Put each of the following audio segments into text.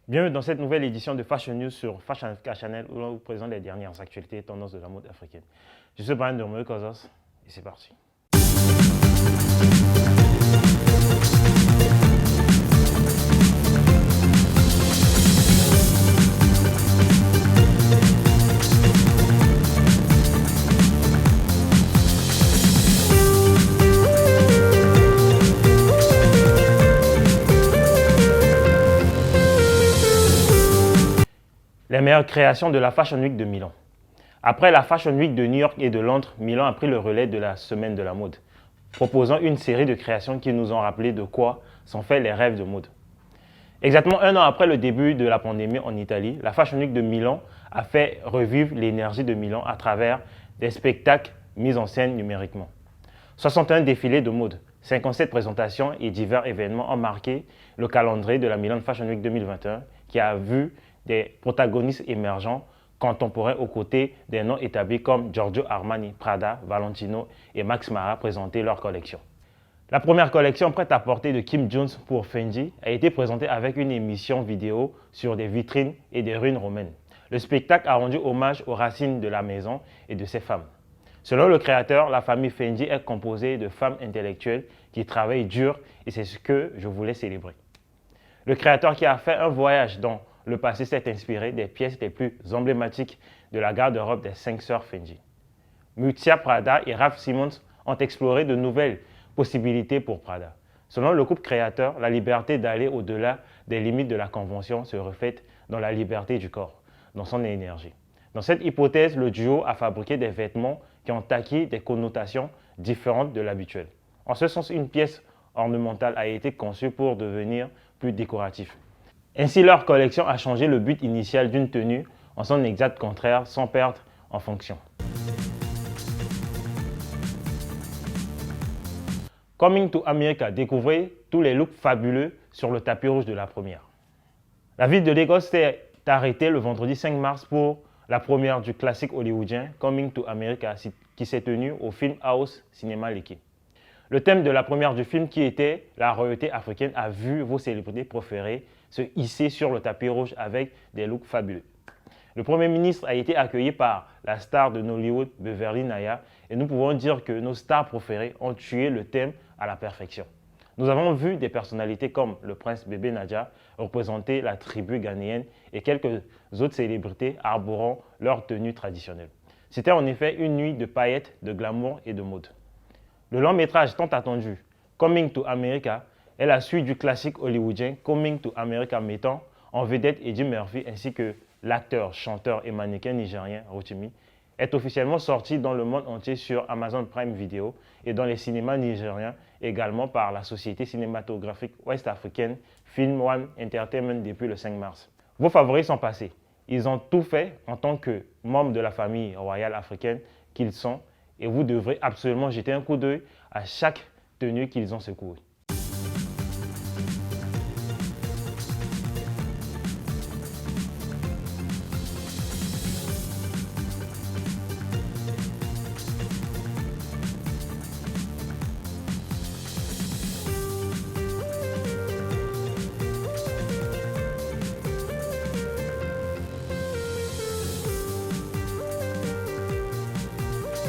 Bienvenue dans cette nouvelle édition de Fashion News sur Fashion Africa Channel où l'on vous présente les dernières actualités et tendances de la mode africaine. Je suis Brian de Romeo Cosas et c'est parti. Les meilleures créations de la Fashion Week de Milan. Après la Fashion Week de New York et de Londres, Milan a pris le relais de la semaine de la mode, proposant une série de créations qui nous ont rappelé de quoi sont faits les rêves de mode. Exactement un an après le début de la pandémie en Italie, la Fashion Week de Milan a fait revivre l'énergie de Milan à travers des spectacles mis en scène numériquement. 61 défilés de mode, 57 présentations et divers événements ont marqué le calendrier de la Milan Fashion Week 2021 qui a vu des protagonistes émergents contemporains aux côtés des noms établis comme Giorgio Armani, Prada, Valentino et Max Mara présenter leurs collections. La première collection prêt-à-porter de Kim Jones pour Fendi a été présentée avec une émission vidéo sur des vitrines et des ruines romaines. Le spectacle a rendu hommage aux racines de la maison et de ses femmes. Selon le créateur, la famille Fendi est composée de femmes intellectuelles qui travaillent dur et c'est ce que je voulais célébrer. Le créateur qui a fait un voyage dans le passé s'est inspiré des pièces les plus emblématiques de la garde-robe des 5 sœurs Fendi. Miuccia Prada et Raf Simons ont exploré de nouvelles possibilités pour Prada. Selon le couple créateur, la liberté d'aller au-delà des limites de la convention se reflète dans la liberté du corps, dans son énergie. Dans cette hypothèse, le duo a fabriqué des vêtements qui ont acquis des connotations différentes de l'habituel. En ce sens, une pièce ornementale a été conçue pour devenir plus décorative. Ainsi, leur collection a changé le but initial d'une tenue en son exact contraire sans perdre en fonction. Coming to America, découvrez tous les looks fabuleux sur le tapis rouge de la première. La ville de Lagos s'est arrêtée le vendredi 5 mars pour la première du classique hollywoodien Coming to America qui s'est tenue au Film House Cinéma Lekki. Le thème de la première du film, qui était la royauté africaine, a vu vos célébrités préférées se hisser sur le tapis rouge avec des looks fabuleux. Le Premier ministre a été accueilli par la star de Nollywood, Beverly Naya, et nous pouvons dire que nos stars préférées ont tué le thème à la perfection. Nous avons vu des personnalités comme le prince Bébé Nadia représenter la tribu ghanéenne et quelques autres célébrités arborant leur tenue traditionnelle. C'était en effet une nuit de paillettes, de glamour et de mode. Le long métrage tant attendu, Coming to America, est la suite du classique hollywoodien Coming to America mettant en vedette Eddie Murphy ainsi que l'acteur, chanteur et mannequin nigérien Rotimi, est officiellement sorti dans le monde entier sur Amazon Prime Video et dans les cinémas nigériens également par la société cinématographique ouest-africaine Film One Entertainment depuis le 5 mars. Vos favoris sont passés. Ils ont tout fait en tant que membres de la famille royale africaine qu'ils sont et vous devrez absolument jeter un coup d'œil à chaque tenue qu'ils ont secouée.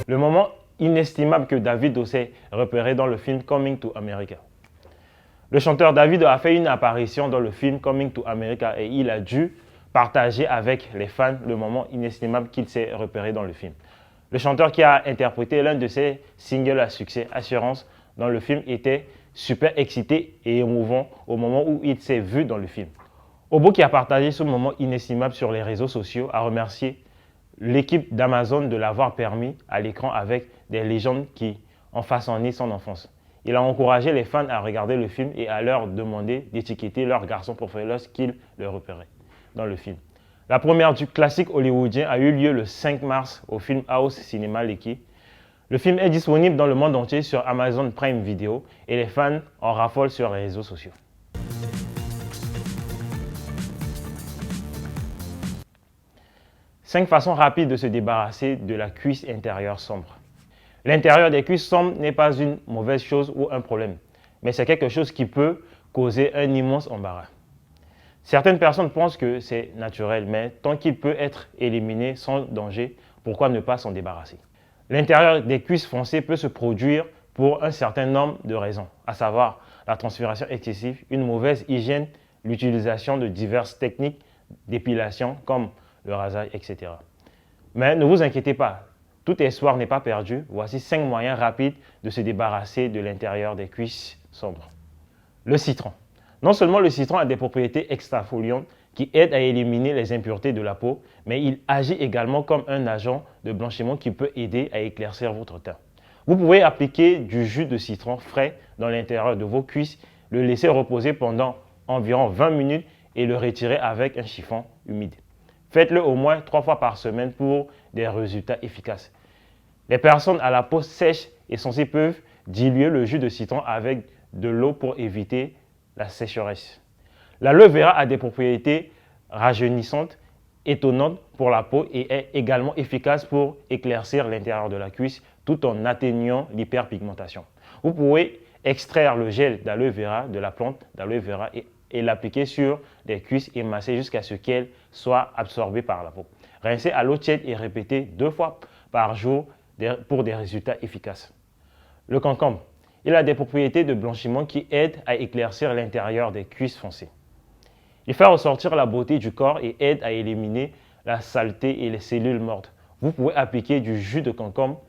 Le moment inestimable que Davido s'est repéré dans le film Coming to America. Le chanteur Davido a fait une apparition dans le film Coming to America et il a dû partager avec les fans le moment inestimable qu'il s'est repéré dans le film. Le chanteur qui a interprété l'un de ses singles à succès, Assurance, dans le film était super excité et émouvant au moment où il s'est vu dans le film. Obo, qui a partagé ce moment inestimable sur les réseaux sociaux, a remercié l'équipe d'Amazon de l'avoir permis à l'écran avec des légendes qui ont façonné son enfance. Il a encouragé les fans à regarder le film et à leur demander d'étiqueter leur garçon préféré lorsqu'ils le repéraient dans le film. La première du classique hollywoodien a eu lieu le 5 mars au Film House Cinéma Lekki. Le film est disponible dans le monde entier sur Amazon Prime Video et les fans en raffolent sur les réseaux sociaux. Cinq façons rapides de se débarrasser de la cuisse intérieure sombre. L'intérieur des cuisses sombres n'est pas une mauvaise chose ou un problème, mais c'est quelque chose qui peut causer un immense embarras. Certaines personnes pensent que c'est naturel, mais tant qu'il peut être éliminé sans danger, pourquoi ne pas s'en débarrasser? L'intérieur des cuisses foncées peut se produire pour un certain nombre de raisons, à savoir la transpiration excessive, une mauvaise hygiène, l'utilisation de diverses techniques d'épilation comme le rasage, etc. Mais ne vous inquiétez pas, tout espoir n'est pas perdu. Voici 5 moyens rapides de se débarrasser de l'intérieur des cuisses sombres. Le citron. Non seulement le citron a des propriétés exfoliantes qui aident à éliminer les impuretés de la peau, mais il agit également comme un agent de blanchiment qui peut aider à éclaircir votre teint. Vous pouvez appliquer du jus de citron frais dans l'intérieur de vos cuisses, le laisser reposer pendant environ 20 minutes et le retirer avec un chiffon humide. Faites-le au moins 3 fois par semaine pour des résultats efficaces. Les personnes à la peau sèche et sensible peuvent diluer le jus de citron avec de l'eau pour éviter la sécheresse. L'aloe vera a des propriétés rajeunissantes, étonnantes pour la peau et est également efficace pour éclaircir l'intérieur de la cuisse tout en atténuant l'hyperpigmentation. Vous pouvez extraire le gel d'aloe vera de la plante d'aloe vera et l'appliquer sur les cuisses et masser jusqu'à ce qu'elle soit absorbée par la peau. Rincez à l'eau tiède et répétez 2 fois par jour pour des résultats efficaces. Le concombre. Il a des propriétés de blanchiment qui aident à éclaircir l'intérieur des cuisses foncées. Il fait ressortir la beauté du corps et aide à éliminer la saleté et les cellules mortes. Vous pouvez appliquer du jus de concombre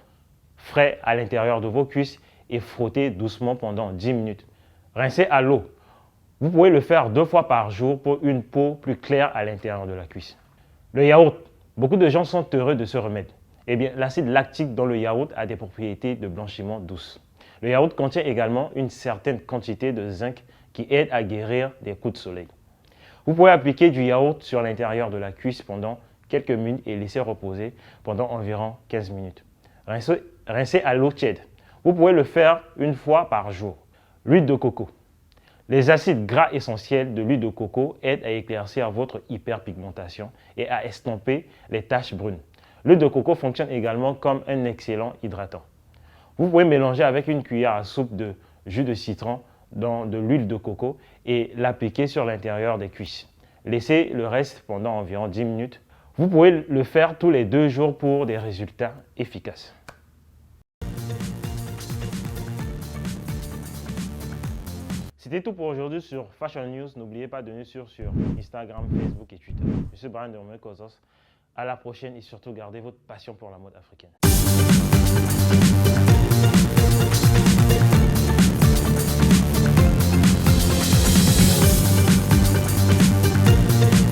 frais à l'intérieur de vos cuisses et frotter doucement pendant 10 minutes. Rincez à l'eau. Vous pouvez le faire 2 fois par jour pour une peau plus claire à l'intérieur de la cuisse. Le yaourt. Beaucoup de gens sont heureux de ce remède. Eh bien, l'acide lactique dans le yaourt a des propriétés de blanchiment douces. Le yaourt contient également une certaine quantité de zinc qui aide à guérir des coups de soleil. Vous pouvez appliquer du yaourt sur l'intérieur de la cuisse pendant quelques minutes et laisser reposer pendant environ 15 minutes. Rincez à l'eau tiède. Vous pouvez le faire 1 fois par jour. L'huile de coco. Les acides gras essentiels de l'huile de coco aident à éclaircir votre hyperpigmentation et à estomper les taches brunes. L'huile de coco fonctionne également comme un excellent hydratant. Vous pouvez mélanger avec une cuillère à soupe de jus de citron dans de l'huile de coco et l'appliquer sur l'intérieur des cuisses. Laissez le reste pendant environ 10 minutes. Vous pouvez le faire tous les 2 jours pour des résultats efficaces. C'était tout pour aujourd'hui sur Fashion News. N'oubliez pas de nous suivre sur Instagram, Facebook et Twitter. Je suis Brian de Romain Kozos. À la prochaine et surtout gardez votre passion pour la mode africaine.